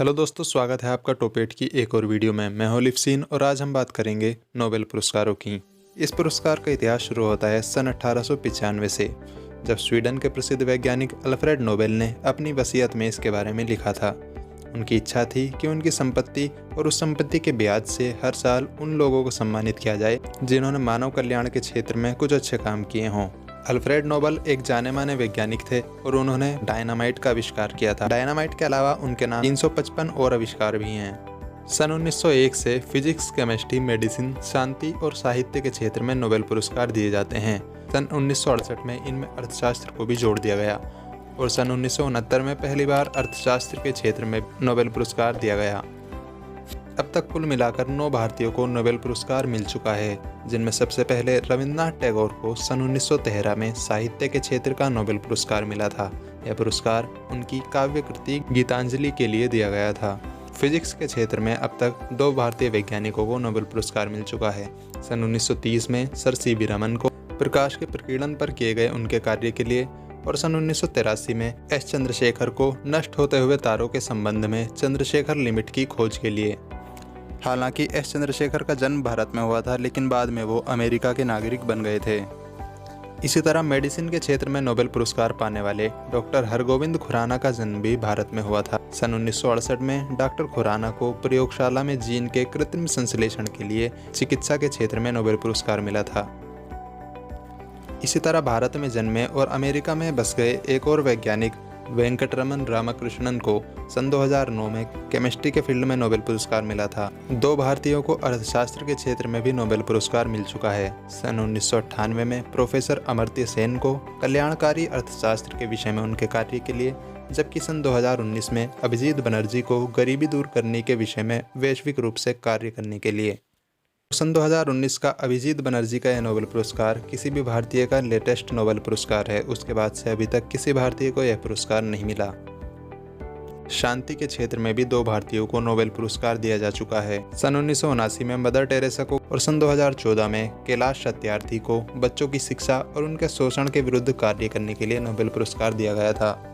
Hello दोस्तों, स्वागत है आपका टॉपेट की एक और वीडियो में। मैं हूं लिप्सिन और आज हम बात करेंगे नोबेल पुरस्कारों की। इस पुरस्कार का इतिहास शुरू होता है सन 1895 से, जब स्वीडन के प्रसिद्ध वैज्ञानिक अल्फ्रेड नोबेल ने अपनी वसीयत में इसके बारे में लिखा था। उनकी इच्छा थी कि उनकी संपत्ति और उस संपत्ति के ब्याज से हर साल उन लोगों को सम्मानित किया जाए जिन्होंने मानव कल्याण के क्षेत्र में कुछ अच्छे काम किए हों। अल्फ्रेड नोबेल एक जाने माने वैज्ञानिक थे और उन्होंने डायनामाइट का आविष्कार किया था। डायनामाइट के अलावा उनके नाम 355 और आविष्कार भी हैं। सन 1901 से फिजिक्स, केमिस्ट्री, मेडिसिन, शांति और साहित्य के क्षेत्र में नोबेल पुरस्कार दिए जाते हैं। सन 1968 में इनमें अर्थशास्त्र को भी जोड़ दिया गया और सन 1969 में पहली बार अर्थशास्त्र के क्षेत्र में नोबेल पुरस्कार दिया गया। अब तक कुल मिलाकर 9 भारतीयों को नोबेल पुरस्कार मिल चुका है, जिनमें सबसे पहले रविन्द्रनाथ टैगोर को सन 1913 में साहित्य के क्षेत्र का नोबेल पुरस्कार मिला था। यह पुरस्कार उनकी काव्य कृति गीतांजलि के लिए दिया गया था। फिजिक्स के क्षेत्र में अब तक 2 भारतीय वैज्ञानिकों को नोबेल पुरस्कार मिल चुका है। सन 1930 में सर सीवी रमन को प्रकाश के प्रकीर्णन पर किए गए उनके कार्य के लिए और सन 1983 में एस चंद्रशेखर को नष्ट होते हुए तारों के संबंध में चंद्रशेखर लिमिट की खोज के लिए। हालांकि एस चंद्रशेखर का जन्म भारत में हुआ था, लेकिन बाद में वो अमेरिका के नागरिक बन गए थे। इसी तरह मेडिसिन के क्षेत्र में नोबेल पुरस्कार पाने वाले डॉक्टर हरगोविंद खुराना का जन्म भी भारत में हुआ था। सन 1968 में डॉक्टर खुराना को प्रयोगशाला में जीन के कृत्रिम संश्लेषण के लिए चिकित्सा के क्षेत्र में नोबेल पुरस्कार मिला था। इसी तरह भारत में जन्मे और अमेरिका में बस गए एक और वैज्ञानिक वेंकटरमन रामकृष्णन को सन 2009 में केमिस्ट्री के फील्ड में नोबेल पुरस्कार मिला था। 2 भारतीयों को अर्थशास्त्र के क्षेत्र में भी नोबेल पुरस्कार मिल चुका है। सन 1998 में प्रोफेसर अमर्त्य सेन को कल्याणकारी अर्थशास्त्र के विषय में उनके कार्य के लिए, जबकि सन 2019 में अभिजीत बनर्जी को गरीबी दूर करने के विषय में वैश्विक रूप से कार्य करने के लिए। सन 2019 का अभिजीत बनर्जी का यह नोबेल पुरस्कार किसी भी भारतीय का लेटेस्ट नोबेल पुरस्कार है। उसके बाद से अभी तक किसी भारतीय को यह पुरस्कार नहीं मिला। शांति के क्षेत्र में भी 2 भारतीयों को नोबेल पुरस्कार दिया जा चुका है। सन 1979 में मदर टेरेसा को और सन 2014 में कैलाश सत्यार्थी को बच्चों की शिक्षा और उनके शोषण के विरुद्ध कार्य करने के लिए नोबेल पुरस्कार दिया गया था।